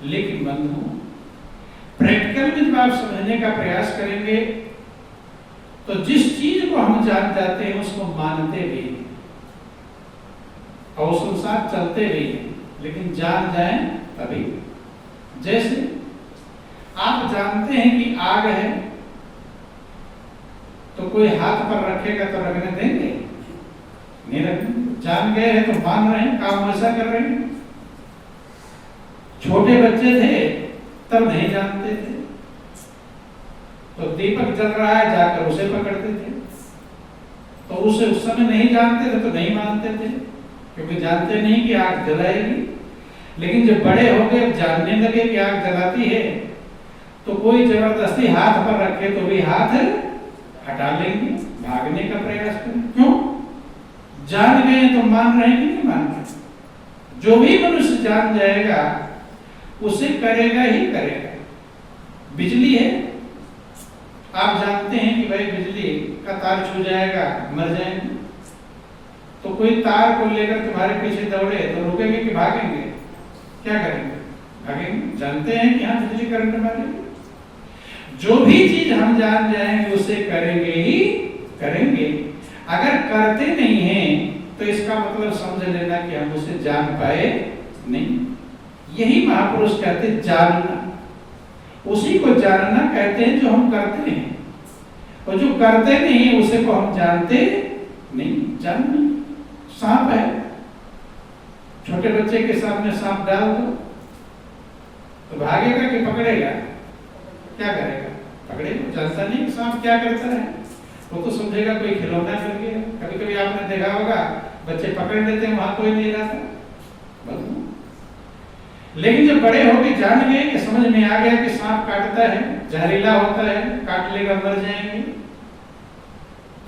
लेकिन बंधु, प्रैक्टिकल में जब आप समझने का प्रयास करेंगे तो जिस चीज को हम जान जाते हैं उसको मानते भी हैं और उसके साथ चलते भी हैं, लेकिन जान जाए तभी। जैसे आप जानते हैं कि आग है, तो कोई हाथ पर रखेगा तो रखने देंगे? नहीं रखेंगे। जान गए हैं तो मान रहे हैं, काम वैसा कर रहे हैं। छोटे बच्चे थे तब नहीं जानते थे, तो दीपक जल रहा है जाकर उसे पकड़ते थे, तो उसे उस समय नहीं जानते थे तो नहीं मानते थे, क्योंकि जानते नहीं कि आग जलाएगी। लेकिन जब बड़े हो गए, जानने लगे कि आग जलाती है, तो कोई जबरदस्ती हाथ पर रखे तो भी हाथ हटा लेंगे, भागने का प्रयास करें। क्यों? जान गए तो मान रहे हैं कि नहीं मान रहे? जो भी मनुष्य जान जाएगा उसे करेगा ही करेगा। बिजली है, आप जानते हैं कि भाई बिजली का तार छू जाएगा मर जाएंगे, तो कोई तार को लेकर तुम्हारे पीछे दौड़े तो रुकेंगे कि भागेंगे? क्या करेंगे? भागेंगे। जानते हैं कि हाँ बिजली करंट मारेगी। जो भी चीज हम जान जाएंगे उसे करेंगे ही करेंगे। अगर करते नहीं हैं तो इसका मतलब समझ लेना कि हम उसे जान पाए नहीं। यही महापुरुष कहते हैं जानना, उसी को जानना कहते हैं जो हम करते हैं, और जो करते नहीं उसे को हम जानते नहीं। जानना सांप है, छोटे बच्चे के सामने सांप डाल दो तो भागेगा कि पकड़ेगा? क्या करेगा? पकड़ेगा। जानता नहीं कि सांप क्या करता है, वो तो समझेगा कोई खिलौना मिल गया। कभी कभी आपने देखा होगा बच्चे पकड़ लेते हैं, वहां कोई नहीं रहता। लेकिन जब बड़े हो गए, जान गए कि समझ में आ गया कि सांप काटता है, जहरीला होता है, काट लेगा मर जाएंगे,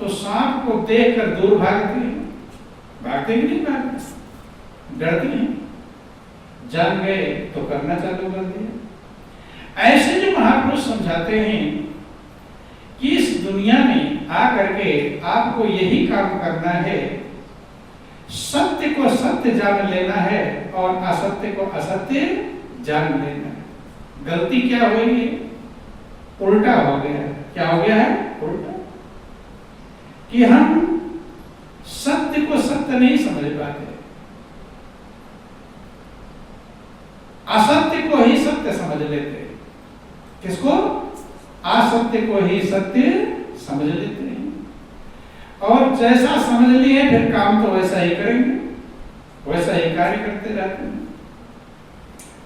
तो सांप को देखकर दूर भागते हैं। भागते ही नहीं भागते, डरते हैं। जान गए तो करना चालू कर दिया। ऐसे जो महापुरुष समझाते हैं कि इस दुनिया में आकर के आपको यही काम करना है, सत्य को सत्य जान लेना है और असत्य को असत्य जान लेना है। गलती क्या हुई है? उल्टा हो गया। क्या हो गया है? उल्टा। कि हम सत्य को सत्य नहीं समझ पाते, असत्य को ही सत्य समझ लेते। किसको? असत्य को ही सत्य समझ लेते हैं, और जैसा समझ लिए फिर काम तो वैसा ही करेंगे, वैसा ही कार्य करते रहते हैं।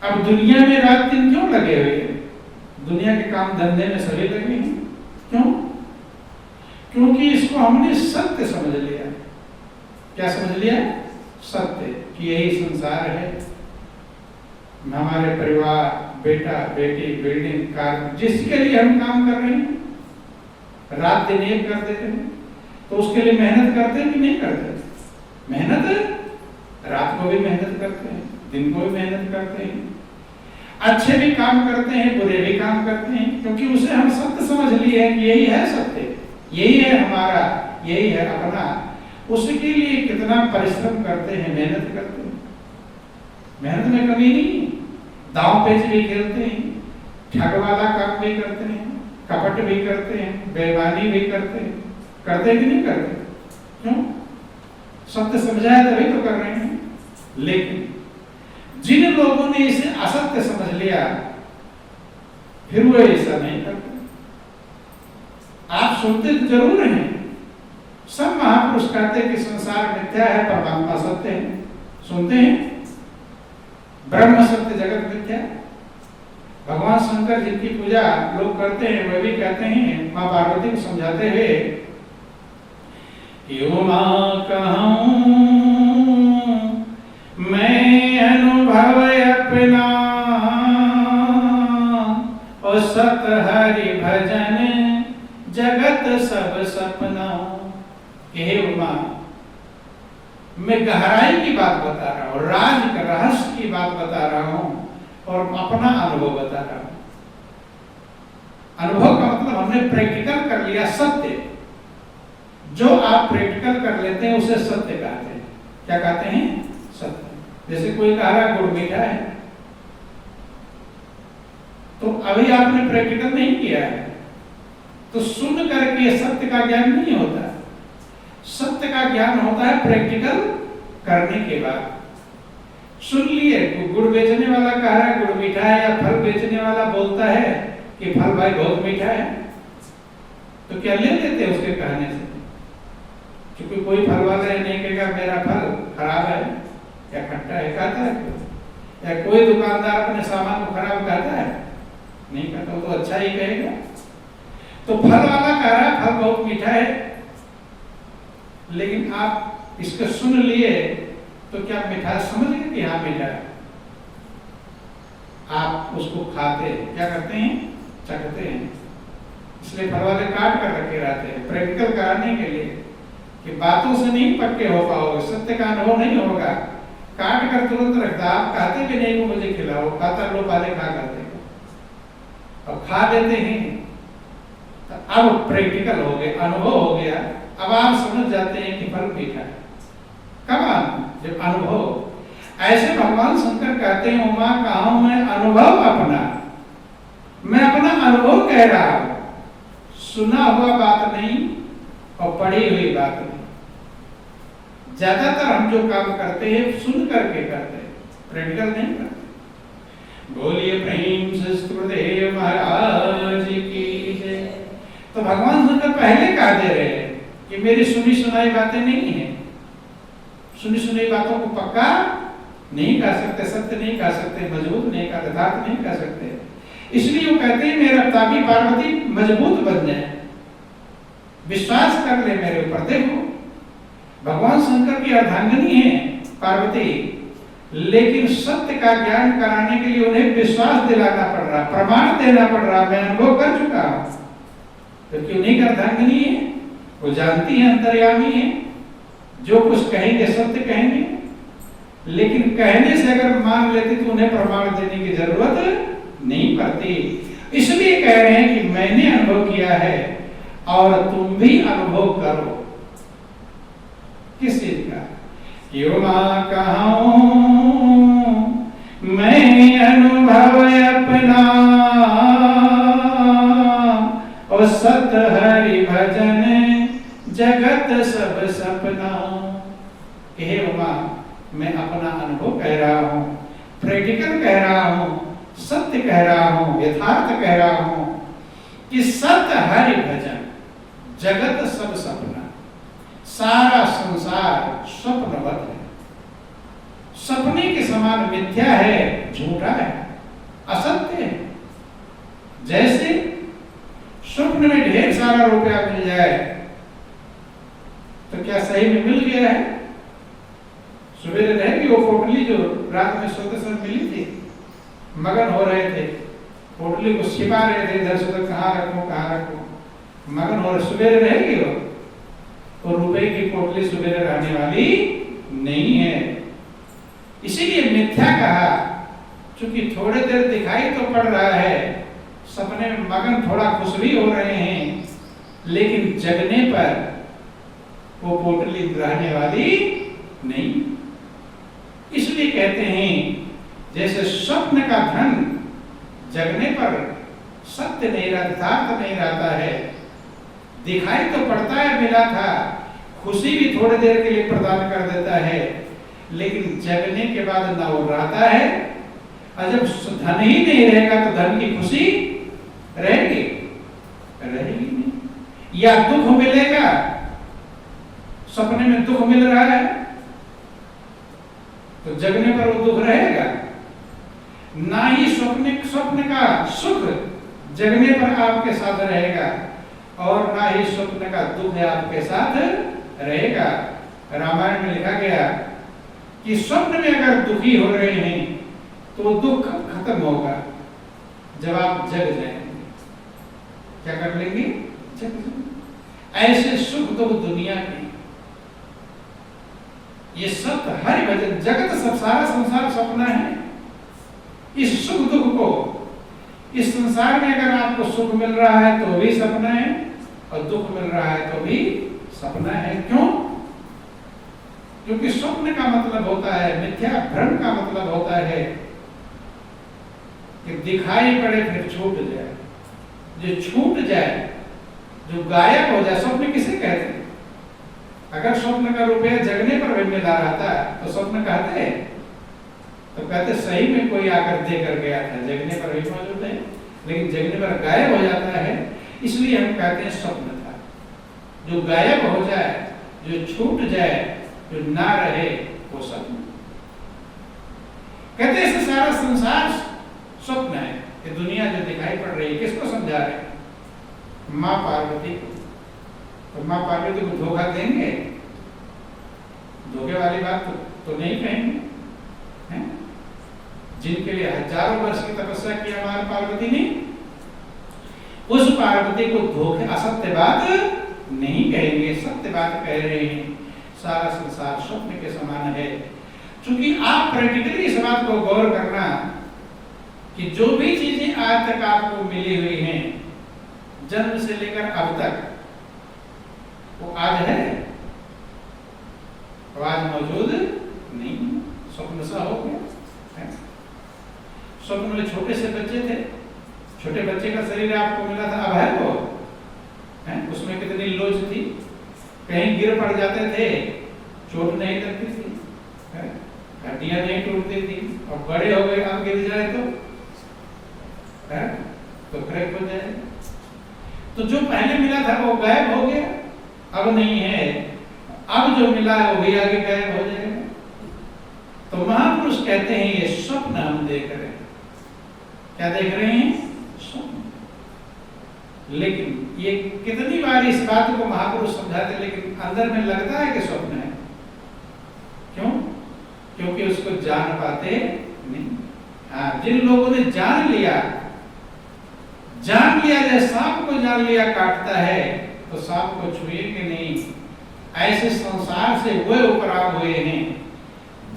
अब दुनिया में रात दिन क्यों लगे हुए हैं? दुनिया के काम धंधे में सभी लगे हैं। क्यों? क्योंकि इसको हमने सत्य समझ लिया। क्या समझ लिया? सत्य, कि यही संसार है। हमारे परिवार, बेटा बेटी, बिल्डिंग, कार, जिसके लिए हम काम कर रहे हैं, रात दिन एक कर देते हैं, तो उसके लिए मेहनत करते हैं कि नहीं करते? मेहनत रात को भी मेहनत करते हैं, दिन को भी मेहनत करते हैं, अच्छे भी काम करते हैं, बुरे भी काम करते हैं, क्योंकि उसे हम सत्य समझ लिए हैं कि यही है सत्य, यही है हमारा, यही है अपना। उसके लिए कितना परिश्रम करते हैं, मेहनत करते हैं। मेहनत में कमी नहीं है। दांव पेच भी खेलते हैं, ठग वाला काम भी करते हैं, कपट भी करते हैं, बेईमानी भी करते हैं। करते कि नहीं करते? क्यों? सत्य समझाया तभी तो कर रहे हैं। लेकिन जिन लोगों ने इसे असत्य समझ लिया, फिर वो ऐसा नहीं करते। आप सुनते तो जरूर हैं, सब महापुरुष कहते हैं कि संसार मिथ्या है, परमात्मा सत्य है। सुनते हैं? ब्रह्म सत्य, जगत मिथ्या। भगवान शंकर जिनकी पूजा लोग करते हैं, वे भी कहते हैं, माँ पार्वती को समझाते हुए, उमा कहूं मैं अनुभव अपना, और सत हरि भजन जगत सब सपना। हे उमा, मैं गहराई की बात बता रहा हूं, राज का रहस्य की बात बता रहा हूं, और अपना अनुभव बता रहा हूं। अनुभव का मतलब हमने प्रैक्टिकल कर लिया सत्य। जो आप प्रैक्टिकल कर लेते हैं उसे सत्य कहते हैं। क्या कहते हैं? सत्य। जैसे कोई कह रहा गुड़ मीठा है, तो अभी आपने प्रैक्टिकल नहीं किया है, तो सुन करके सत्य का ज्ञान नहीं होता। सत्य का ज्ञान होता है प्रैक्टिकल करने के बाद। सुन लिए, गुड़ बेचने वाला कह रहा है गुड़ मीठा है, या फल बेचने वाला बोलता है कि फल भाई बहुत मीठा है, तो क्या ले लेते उसके कहने से? क्योंकि कोई फल वाला नहीं कहेगा मेरा फल खराब है या खट्टा है, कहता है क्यों? या कोई दुकानदार अपने सामान को खराब कहता है? नहीं कहता, वो तो अच्छा ही कहेगा। तो फल वाला कह रहा है फल बहुत मीठा है, लेकिन आप इसको सुन लिए तो क्या मिठास समझ गए कि हाँ मीठा है? आप उसको खाते क्या करते हैं? चखते हैं। इसलिए फल वाले काट कर रखे रहते हैं प्रैक्टिकल कराने के लिए कि बातों से नहीं पक्के हो पाओगे, सत्य का अनुभव नहीं होगा। काट कर तुरंत रखता, आप कहते भी नहीं वो मुझे खिलाओ, खाता लो पहले खा करते और खा देते हैं। तो अब प्रैक्टिकल हो गया, अनुभव हो गया, अब आप समझ जाते हैं कि फल मीठा है। कब? जब अनुभव। ऐसे भगवान शंकर कहते हैं उमा कहा हूं मैं अनुभव अपना, मैं अपना अनुभव कह रहा हूं, सुना हुआ बात नहीं और पढ़ी हुई बात नहीं। ज्यादातर हम जो काम करते हैं सुन करके करते हैं, प्रैक्टिकल नहीं करते। बोलिए प्रेम से सतगुरुदेव महाराज की जय। तो भगवान शंकर पहले कह दे रहे हैं कि मेरी सुनी सुनाई बातें नहीं है। सुनी सुनी बातों को पक्का नहीं कर सकते, सत्य नहीं कर सकते, मजबूत नहीं कर, यथार्थ नहीं कर सकते। इसलिए वो कहते हैं मेरा ताकि पार्वती मजबूत बन जाए, विश्वास कर ले मेरे ऊपर। देखो भगवान शंकर की अर्धांगिनी है पार्वती, लेकिन सत्य का ज्ञान कराने के लिए उन्हें विश्वास दिलाना पड़ रहा, प्रमाण देना पड़ रहा। मैं अनुभव कर चुका हूं, तो क्यों नहीं अर्धांगिनी है, वो जानती है, अंतर्यामी है, जो कुछ कहेंगे सत्य कहेंगे। लेकिन कहने से अगर मान लेते तो उन्हें प्रमाण देने की जरूरत नहीं पड़ती। इसलिए कह रहे हैं कि मैंने अनुभव किया है और तुम भी अनुभव करो। किस चीज का? क्यों मां कहूं मैं अनुभव अपना और सत हरि भजन जगत सब सपना। हे उमा मैं अपना अनुभव कह रहा हूं, प्रैक्टिकल कह रहा हूं, सत्य कह रहा हूं, यथार्थ कह रहा हूं कि सत हरि भजन जगत सब सपना। सारा संसार स्वप्नवत है, सपने के समान मिथ्या है, झूठा है, असत्य है। जैसे स्वप्न में ढेर सारा रुपया मिल जाए तो क्या सही में मिल गया है? सवेरे रहेगी वो पोटली जो रात में सोते समय मिली थी, मगन हो रहे थे, पोटली को छिपा रहे थे, इधर से उधर कहाँ रखूं, मगन हो रहे, सवेरे रहेगी वो? तो रुपए की पोटली सवेरे रहने वाली नहीं है। इसीलिए मिथ्या कहा, क्योंकि थोड़े देर दिखाई तो पड़ रहा है, सपने में मगन थोड़ा खुश भी हो रहे हैं, लेकिन जगने पर वो पोटली रहने वाली नहीं। इसलिए कहते हैं जैसे स्वप्न का धन जगने पर सत्य नहीं रहता, यथार्थ नहीं रहता है, दिखाई तो पड़ता है मिला था, खुशी भी थोड़ी देर के लिए प्रदान कर देता है, लेकिन जगने के बाद ना वो रहता है। और जब धन ही नहीं रहेगा तो धन की खुशी रहेगी? रहेगी नहीं। या दुख मिलेगा, सपने में दुख मिल रहा है तो जगने पर वो दुख रहेगा? ना ही स्वप्न का सुख जगने पर आपके साथ रहेगा और ना ही स्वप्न का दुख आपके साथ रहेगा। रामायण में लिखा गया कि स्वप्न में अगर दुखी हो रहे हैं तो दुख खत्म होगा जब आप जग जाएंगे। क्या कर लेंगे? जग जाएंगे। ऐसे सुख दुख दुनिया की, ये सब हरि भजन जगत सब सारा संसार सपना है। इस सुख दुख को, इस संसार में अगर आपको सुख मिल रहा है तो भी सपना है और दुख मिल रहा है तो भी सपना है। क्यों? क्योंकि स्वप्न का मतलब होता है मिथ्या, भ्रम का मतलब होता है कि दिखाई पड़े फिर छूट जाए। जो छूट जाए, जो गायब हो जाए, स्वप्न किसे कहते हैं? अगर स्वप्न का रुपया जगने पर भी मिला रहता तो स्वप्न कहते हैं? तो कहते सही में कोई आकर दे कर गया था, जगने पर भी मौजूद है, लेकिन जगने पर गायब हो जाता है, इसलिए हम कहते हैं स्वप्न था। जो गायब हो जाए, जो छूट जाए, जो ना रहे, वो स्वप्न। कहते हैं सारा संसार स्वप्न है। कि दुनिया जो दिखाई पड़ रही है किसको समझा रहे हैं? माँ पार्वती को। तो माँ पार्वती को धोखा देंगे? धोखे वाली बात तो नहीं कहेंगे, हैं? जिनके लिए हजारों वर्ष की तपस्या की हमारी पार्वती ने, उस पार्वती को धोखे असत्य बात नहीं कहेंगे, सत्य बात कह रहे हैं। सारा संसार स्वप्न के समान है। क्योंकि आप प्रैक्टिकली इस बात को गौर करना कि जो भी चीजें आज तक आपको मिली हुई हैं, जन्म से लेकर अब तक, वो आज है, वो आज मौजूद नहीं, स्वप्न सा हो गया। स्वप्न में छोटे से बच्चे थे, छोटे बच्चे का शरीर आपको मिला था, अब है वो है? उसमें कितनी लोच थी, कहीं गिर पड़ जाते थे, चोट नहीं लगती थी, हड्डियां नहीं टूटती थी। और बड़े हो गए, अब गिर जाए तो क्रैक हो जाए। तो जो पहले मिला था वो गायब हो गया, अब नहीं है। अब जो मिला है वो भी आगे गायब हो जाएगा। तो महापुरुष कहते हैं ये स्वप्न हम देख रहे हैं। क्या देख रहे हैं? स्वप्न। लेकिन ये कितनी बार इस बात को महापुरुष समझाते, लेकिन अंदर में लगता है कि स्वप्न है। क्यों? क्योंकि उसको जान पाते नहीं। हाँ, जिन लोगों ने जान लिया जैसे सांप को जान लिया काटता है, तो सांप को छुएंगे नहीं। ऐसे संसार से वे उपराम हुए हैं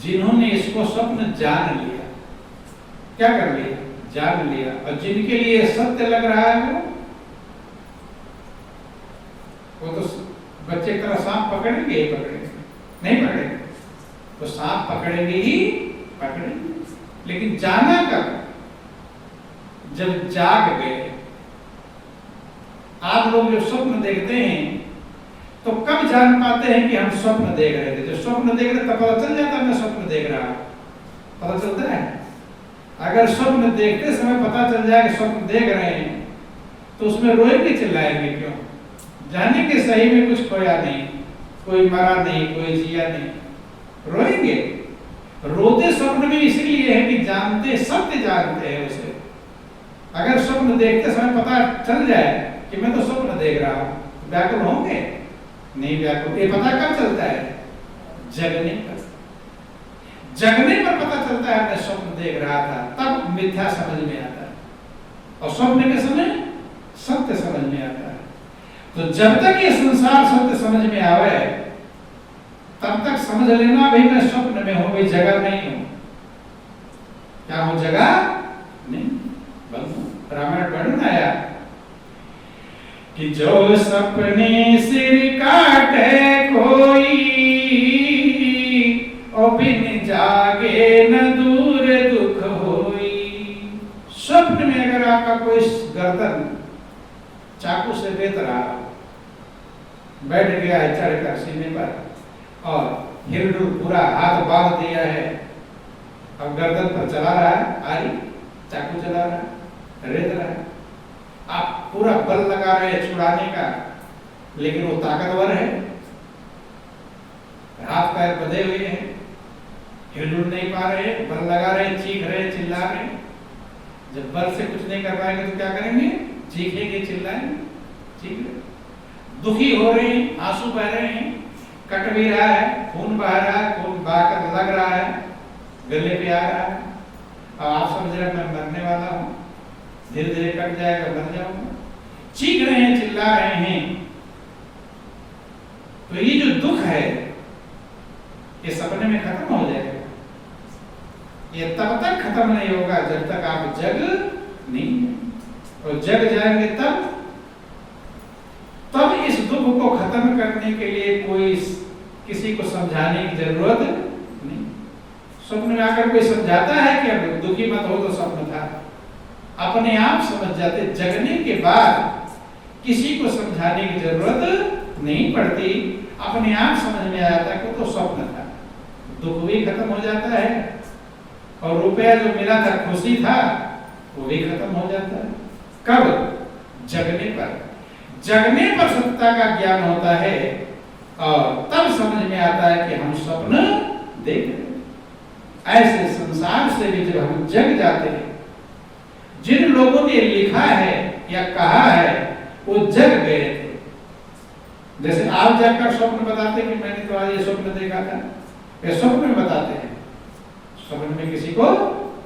जिन्होंने इसको स्वप्न जान लिया। क्या कर लिया? जान लिया। और जिनके लिए सत्य लग रहा है वो तो बच्चे की तरह सांप पकड़ेंगे ही पकड़ेंगे, नहीं पकड़ेंगे तो सांप पकड़ेंगे ही पकड़ेंगे। लेकिन जाना कब? जब जाग गए। आप लोग जो स्वप्न देखते हैं तो कब जान पाते हैं कि हम स्वप्न देख रहे थे? जो स्वप्न देख रहे थे पता चल जाता है मैं स्वप्न देख रहा हूं, पता चलता है। अगर स्वप्न देखते समय पता चल जाए कि स्वप्न देख रहे हैं तो उसमें रोएंगे चिल्लाएंगे क्यों? जाने के सही में कुछ खोया नहीं, कोई मरा नहीं, कोई जिया नहीं, रोएंगे। रोते स्वप्न में इसलिए है कि जानते, सत्य जानते हैं उसे। अगर स्वप्न देखते समय पता चल जाए कि मैं तो स्वप्न देख रहा हूं, व्याकुल होंगे? नहीं व्याकुल। ये पता कब चलता है? जगने पर। जगने पर पता चलता है मैं स्वप्न देख रहा था, तब मिथ्या समझ में आता है, और स्वप्न के समय सत्य समझ में आता है। तो जब तक ये संसार सत्य समझ में आवे तब तक समझ लेना भाई मैं स्वप्न में हूं, भाई जगह नहीं हूं। क्या हूं? जगह नहीं। रामायण पढ़ना आया कि जो सपने सिर काटे कोई, और बिन जागे न दूर दुख होई। स्वप्न में अगर आपका कोई गर्दन चाकू से बेत रहा, बैठ गया है चढ़कर सीने पर, और हिरडुर पूरा हाथ बांध दिया है, अब गर्दन पर चला रहा है, आरी चाकू चला रहा है, रेत रहा है, आप पूरा बल लगा रहे हैं छुड़ाने का, लेकिन वो ताकतवर है, हाथ पैर बंधे हुए हैं, हिलडुल नहीं पा रहे, बल लगा रहे, चीख रहे, चिल्ला रहे। जब बल से कुछ नहीं कर पाएंगे तो क्या करेंगे? चीखेंगे, चिल्लाएंगे, चीख रहे, दुखी हो रहे हैं, आंसू बह रहे हैं, कट भी रहा है, खून बह रहा है, खून बहकर लग रहा है, गले पे आ रहा है, और आप समझ रहे हैं मैं मरने वाला हूं, धीरे धीरे कट जाएगा, मर जाऊंगा। चीख रहे हैं, चिल्ला रहे हैं। तो ये जो दुख है ये सपने में खत्म हो जाएगा। ये तब तक खत्म नहीं होगा जब तक आप जग नहीं, और जग जाएंगे तब इस दुख को खत्म करने के लिए कोई किसी को समझाने की जरूरत नहीं। स्वप्न में आकर कोई समझाता है कि अब दुखी मत हो, तो स्वप्न था, अपने आप समझ जाते, जगने के बाद किसी को समझाने की जरूरत नहीं पड़ती, अपने आप समझ में आता है कि तो स्वप्न था, दुख भी खत्म हो जाता है और रुपया जो मिला था खुशी था वो भी खत्म हो जाता है। कब? जगने पर। जगने पर सत्ता का ज्ञान होता है और तब समझ में आता है कि हम स्वप्न देख रहे हैं। ऐसे संसार से भी जब हम जग जाते हैं, जिन लोगों ने लिखा है या कहा है वो जग गए थे। जैसे आप जगकर स्वप्न बताते कि मैंने तो आज ये स्वप्न देखा था, ये स्वप्न में बताते हैं। स्वप्न में किसी को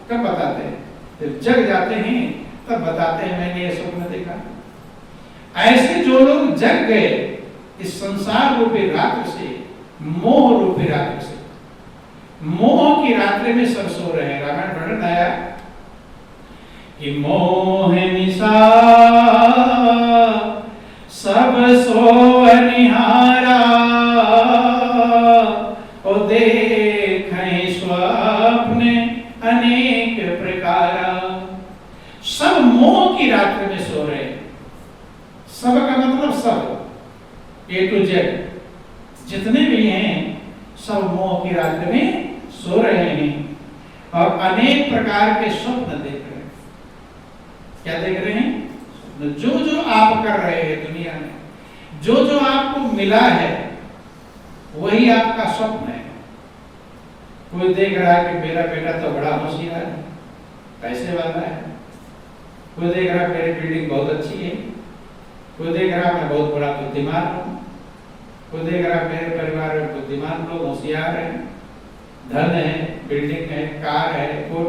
कब बताते हैं? जब जग जाते हैं तब बताते हैं मैंने ये स्वप्न देखा। ऐसे जो लोग जग गए इस संसार रूपी रात्र से, मोह रूपी रात्र से, मोह की रात्रि में सब सो रहे हैं। रामायण वर्णन आया कि मोह निशा सब सोनिहारा, ओ देखें स्वप्न अनेक प्रकारा। सब मोह की रात्रि में सो रहे हैं। सब का मतलब सब, ए टू जेड, जितने भी हैं सब मोह की रात्रि में सो रहे हैं और अनेक प्रकार के स्वप्न देख रहे हैं। क्या देख रहे हैं? जो जो आप कर रहे हैं दुनिया में, जो जो आपको मिला है वही आपका स्वप्न है। कोई देख रहा है कि मेरा बेटा तो बड़ा होशियार है, पैसे वाला है। कोई देख रहा है मेरी बिल्डिंग बहुत अच्छी है। कोई देख रहा है मैं बहुत बड़ा बुद्धिमान हूँ। कोई देख रहा है मेरे परिवार में बुद्धिमान लोग होशियार हैं, धन है, बिल्डिंग है, कार है, कोई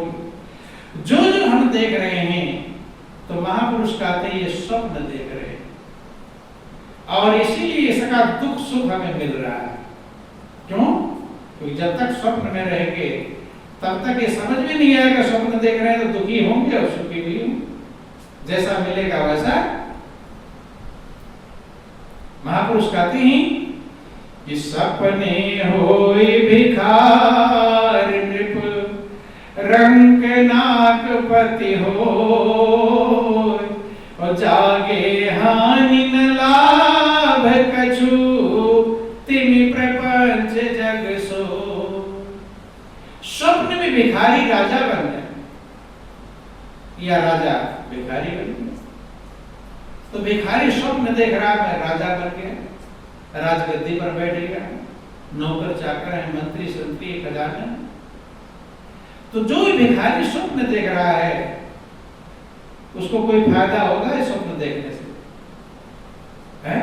जो जो हम देख रहे हैं तो महापुरुष कहते हैं ये स्वप्न देख रहे हैं और इसीलिए इसका दुख सुख हमें मिल रहा है। क्यों? क्योंकि जब तक स्वप्न में रहेंगे तब तक ये समझ में नहीं आएगा स्वप्न देख रहे हैं तो दुखी होंगे और सुखी भी होंगे। जैसा मिलेगा वैसा। महापुरुष कहते हैं कि सपने होए भिखार नृप, रंग नागपति हो, और जागे हानि न लाभ कछु, तिमि प्रपंच जग सो। स्वप्न में भिखारी राजा बन गए या राजा भिखारी बन गया। तो भिखारी स्वप्न देख रहा मैं राजा बन गया, राजगद्दी पर बैठ गया, नौकर चाकर है, मंत्री संतरी खजाना। तो जो भिखारी स्वप्न देख रहा है उसको कोई फायदा होगा इस स्वप्न देखने से? है?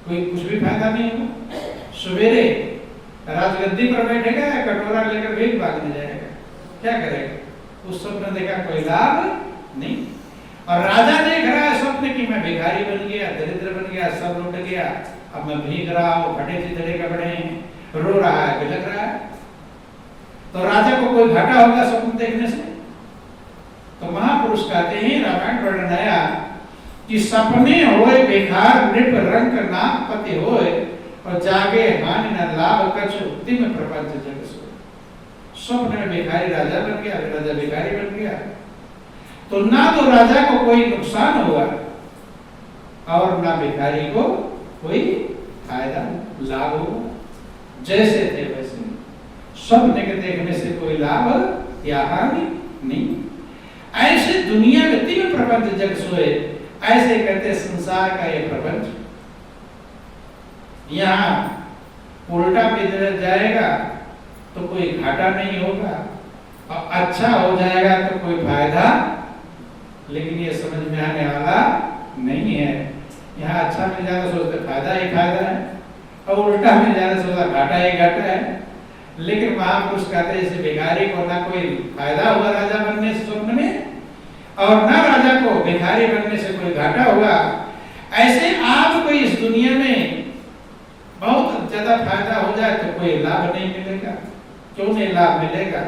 कोई कुछ भी फायदा नहीं होगा। सवेरे राजगद्दी पर बैठेगा या कटोरा लेकर भीख मांगने जाएगा, क्या करेगा? उस स्वप्न देखा कोई लाभ नहीं। और राजा देख रहा है स्वप्न की मैं भिखारी बन गया, दरिद्र बन गया, सब लुट गया, अब मैं भीग रहा हूँ, फटे चिथड़े कपड़े हैं, रो रहा है, बिलख रहा है। तो राजा को कोई घाटा होगा स्वप्न देखने से? तो महापुरुष कहते हैं, रामायण वर्णन आया कि सपने होए भिखार नृप, रंग नागपति होए, और जागे हानि न लाभ कछु, तिमि प्रपंच जग सो। स्वप्न में भिखारी राजा बन गया, राजा भिखारी बन गया तो ना तो राजा को कोई नुकसान हुआ और ना भिखारी को कोई फायदा लाभ होगा। जैसे थे वैसे, स्वप्न के देखने से कोई लाभ या हानि नहीं। ऐसे दुनिया में तिमि प्रपंच जग सोए, ऐसे कहते संसार का ये प्रपंच। यहाँ उल्टा भी जाएगा तो कोई घाटा नहीं होगा और अच्छा हो जाएगा तो कोई फायदा, लेकिन ये समझ में आने वाला नहीं है। यहाँ अच्छा मिल जाता सोचते फायदा ही फायदा है और उल्टा मिल जाता सोचता घाटा ही घाटा है। लेकिन महापुरुष कहते हैं इसे भिखारी को ना कोई फायदा हुआ राजा बनने से स्वप्न में, और ना राजा को भिखारी बनने से कोई घाटा हुआ। ऐसे आपको इस दुनिया में बहुत ज्यादा फायदा हो जाए तो कोई लाभ नहीं मिलेगा। क्यों नहीं लाभ मिलेगा?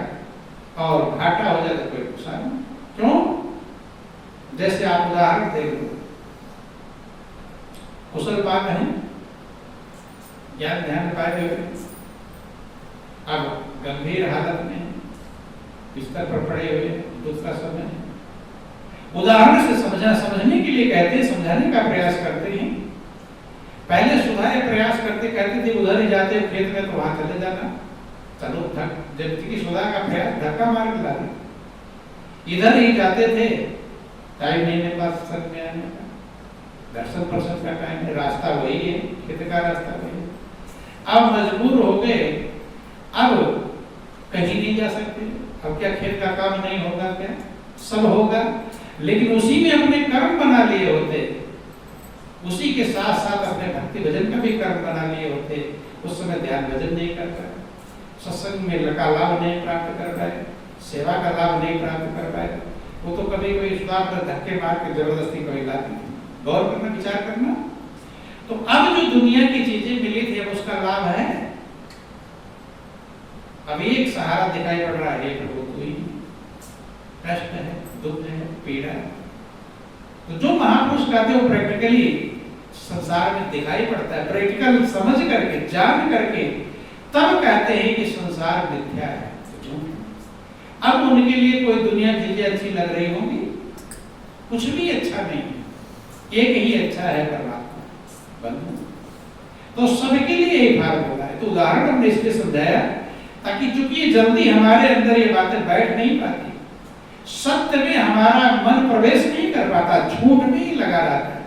और घाटा हो जाए तो कोई नुकसान नहीं। क्यों? जैसे आप उदाहरण देख लो, कुशल पाक है, ज्ञान ध्यान पाए हुए, अब गंभीर हालत में बिस्तर पर पड़े हुए, दुख का समय है, उदाहरण से समझने के लिए कहते हैं, समझाने का प्रयास करते हैं। पहले सुधारे प्रयास करते, कहते थे उधर ही जाते हो खेत में तो वहां चले जाना, चलो जब की सुधार का प्रयास धक्का मार के लाते, इधर ही जाते थे, टाइम नहीं मिल पाता सत्संग में आने का, दर्शन प्रसन्न का टाइम है, रास्ता वही है, खेत का रास्ता वही है। अब मजबूर हो गए, अब कहीं नहीं जा सकते, अब क्या खेत का काम नहीं होगा, क्या सब होगा, लेकिन उसी में अपने कर्म बना लिए होते, उसी के साथ साथ अपने भक्ति भजन का भी कर्म बना लिए होते, उस समय ध्यान भजन नहीं कर पाए, सत्संग में का लाभ नहीं प्राप्त कर पाए, सेवा का लाभ नहीं प्राप्त कर पाए, वो तो कभी कोई सुधार पर धक्के मार के जबरदस्ती कोई लाती थी। गौर करना, विचार करना। तो अब जो दुनिया की चीजें मिली थी, अब उसका लाभ है, अब एक सहारा दिखाई पड़ रहा है, प्रभु कोई कष्ट है, दुख है, पीड़ा है। तो जो महापुरुष कहते हैं वो प्रैक्टिकली संसार में दिखाई पड़ता है, प्रैक्टिकल समझ करके, जान करके तब कहते हैं कि संसार मिथ्या है, झूठ। अब उनके लिए कोई दुनिया चीजें अच्छी लग रही होंगी, कुछ भी अच्छा नहीं है, एक ही अच्छा है, परमात्मा बंधु। तो सबके लिए एक फार्मूला है। तो उदाहरण हमने इसलिए समझाया ताकि चूंकि ये जल्दी हमारे अंदर ये बातें बैठ नहीं पाती, सत्य में हमारा मन प्रवेश नहीं कर पाता, झूठ में ही लगा रहता है।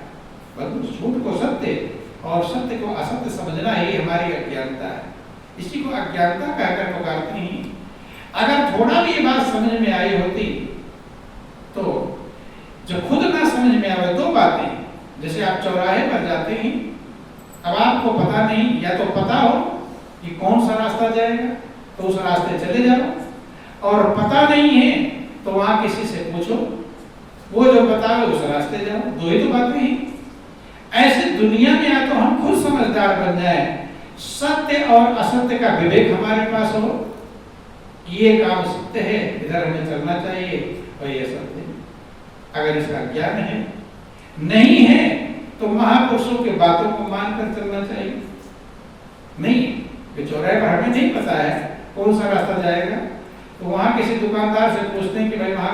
बंधु, झूठ को सत्य और सत्य को असत्य समझना ही हमारी अज्ञानता है, इसी को अज्ञानता कहकर पुकारते हैं। अगर थोड़ा भी ये बात समझ में आई होती तो जो खुद ना समझ में आवे, दो बातें, जैसे आप चौराहे पर जाते हैं, अब आपको पता नहीं, या तो पता हो कि कौन सा रास्ता जाएगा तो उस रास्ते चले जाओ, और पता नहीं है तो वहां किसी से पूछो, वो जो बतावे उस रास्ते जाओ, दो ही तो बातें हैं। ऐसे दुनिया में या तो हम खुद समझदार बन जाए, सत्य और असत्य का विवेक हमारे पास हो, ये काम सत्य है, इधर हमें चलना चाहिए, और ये सत्य है। अगर इसका ज्ञान है, नहीं है तो महापुरुषों के बातों को मानकर चलना चाहिए। नहीं कि चौराहे पर हमें नहीं पता है कौन सा रास्ता जाएगा, तो वहां किसी दुकानदार से पूछते हैं कि भाई वहां,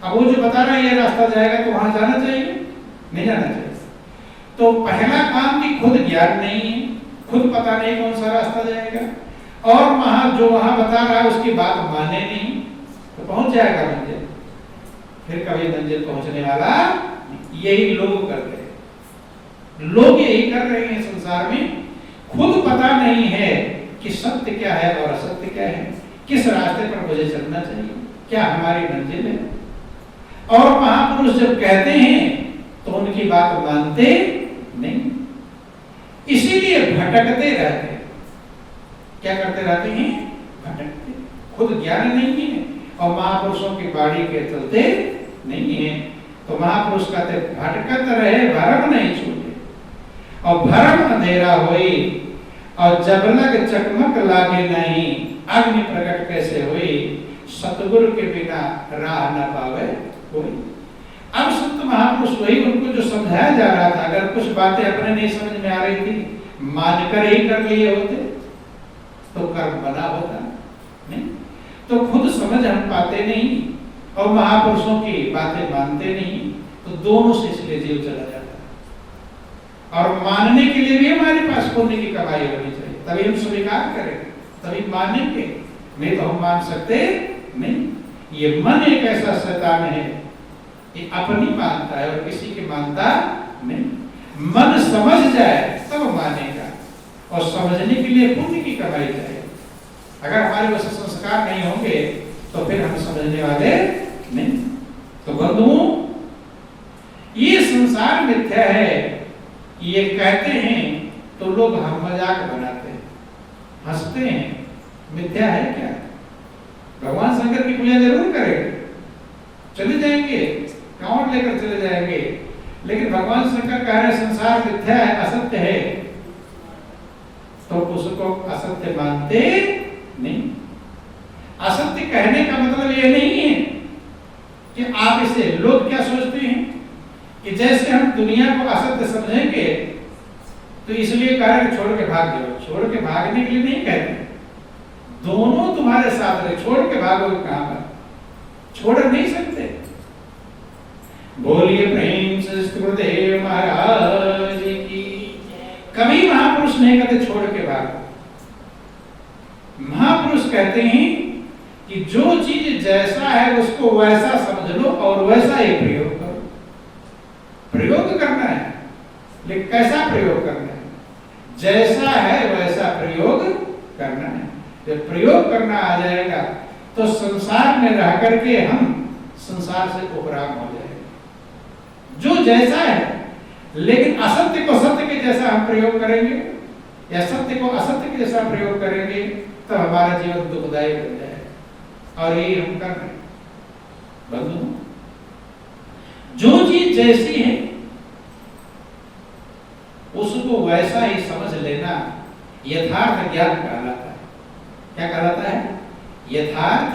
अब वो जो बता रहा है ये रास्ता जाएगा तो वहां जाना चाहिए, नहीं जाना चाहिए। तो पहला काम कि खुद ज्ञान नहीं है, खुद पता नहीं कौन सा रास्ता जाएगा, और वहां जो वहां बता रहा है उसकी बात माने नहीं, तो पहुंच जाएगा मंजिल, फिर कभी मंजिल पहुंचने वाला। यही लोग करते हैं, लोग यही कर रहे हैं संसार में, खुद पता नहीं है कि सत्य क्या है और असत्य क्या है, किस रास्ते पर मुझे चलना चाहिए, क्या हमारी मंजिल है। और महापुरुष जब कहते हैं तो उनकी बात मानते नहीं, इसीलिए भटकते रहते हैं। क्या करते रहते हैं? भटकते। खुद ज्ञान नहीं है और महापुरुषों की बाणी के चलते नहीं है, तो महापुरुष कहते भटकत रहे भरम नहीं छूटे, और भरम अंधेरा होई, और जब लग चकमक लागे नहीं, अग्नि प्रकट कैसे हुई, सतगुरु के बिना राह न पावे कोई। अब संत महापुरुष वही उनको जो समझाया जा रहा था, अगर कुछ बातें अपने नहीं समझ में आ रही थी, मानकर ही कर लिए होते तो कर्म बना होता नहीं। तो खुद समझ हम पाते नहीं और महापुरुषों की बातें मानते नहीं, तो दोनों से इसलिए जीव चला जाता है। और मानने के लिए भी हमारे पास पुण्य की कमाई होनी चाहिए, तभी हम स्वीकार करेंगे, तभी मानेंगे, नहीं तो हम मान सकते नहीं। ये मन एक ऐसा शैतान है, ये अपनी मानता है और किसी की मानता नहीं। मन समझ जाए तब मानेगा, और समझने के लिए पुण्य की कमाई चाहिए। अगर हमारे वैसे संस्कार नहीं होंगे तो फिर हम समझने वाले नहीं। तो बंधुओं, ये संसार मिथ्या है ये कहते हैं तो लोग हम मजाक बनाते हैं, हंसते हैं। मिथ्या है क्या? भगवान शंकर की पूजा जरूर करेंगे, चले जाएंगे, कांवड़ लेकर चले जाएंगे, लेकिन भगवान शंकर कह रहे संसार मिथ्या है, असत्य है, तो उसको असत्य मानते नहीं। असत्य कहने का मतलब यह नहीं है कि आप इसे, लोग क्या सोचते हैं कि जैसे हम दुनिया को असत्य समझेंगे तो इसलिए कह रहे छोड़ के भाग जाओ। छोड़ के भागने के लिए नहीं कहते, दोनों तुम्हारे साथ रहे, छोड़ के भागोगे कहां पर? छोड़ नहीं सकते। बोलिए प्रेम से गुरुदेव महाराज की। कभी महापुरुष नहीं कहते छोड़ के भागो। महापुरुष कहते हैं कि जो चीज जैसा है उसको वैसा समझ लो और वैसा ही प्रयोग करो। प्रयोग करना है, लेकिन कैसा प्रयोग करना है? जैसा है वैसा प्रयोग करना है। जब प्रयोग करना आ जाएगा तो संसार में रह करके हम संसार से उपराम हो जाएंगे। जो जैसा है, लेकिन असत्य को सत्य के जैसा हम प्रयोग करेंगे या सत्य को असत्य के जैसा प्रयोग करेंगे तो हमारा जीवन दुखदायी बन जाएगा। और यही हम कर रहे हैं बंधु। जो चीज जैसी है उसको वैसा ही समझ लेना यथार्थ ज्ञान कहलाता है। क्या कहलाता है? यथार्थ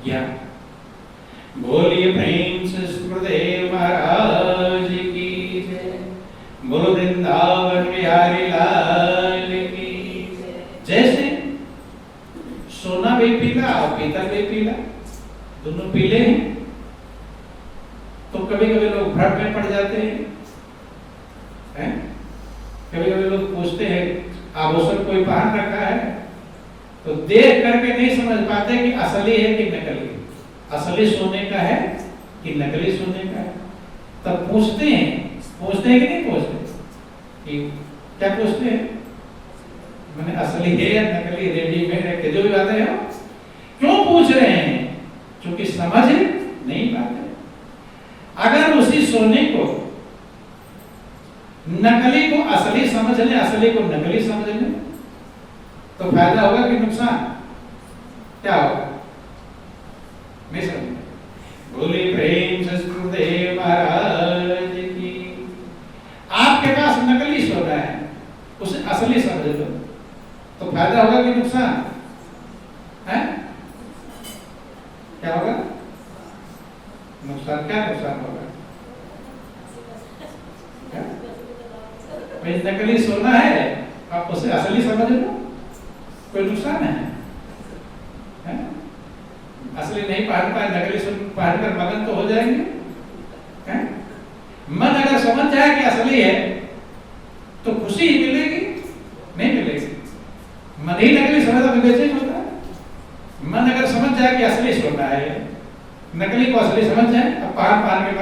ज्ञान। बोलिए प्रेम से गुरुदेव महाराज की जय। बोलो वृंदावन बिहारी लाल की जय। जैसे सोना भी पीला और पीतल भी पीला, दोनों पीले हैं, तो कभी कभी लोग भ्रम में पड़ जाते हैं। कभी कभी लोग पूछते हैं आभूषण कोई पहन रखा है तो देख करके नहीं समझ पाते कि असली है कि नकली, असली सोने का है कि नकली सोने का है। तब पूछते हैं कि नहीं पूछते कि क्या पूछते हैं? मैंने असली है या नकली, रेडीमेड है, जो भी बातें हैं क्यों पूछ रहे हैं? क्योंकि समझ नहीं पाते। अगर उसी सोने को नकली को असली समझ लें, असली को नकली समझ लें तो फायदा होगा कि नुकसान? क्या होगा? नहीं समझ। बोले प्रेम से गुरुदेव महाराज की। आपके पास नकली सोना है, उसे असली समझ लो तो फायदा होगा कि नुकसान है? क्या होगा? नुकसान। क्या नुकसान होगा? भाई नकली सोना है, आप उसे असली समझ लो, कोई नुकसान है? असली नहीं पहन पाए, नकली पहनकर मगन तो हो जाएंगे। मन अगर समझ जाए कि असली है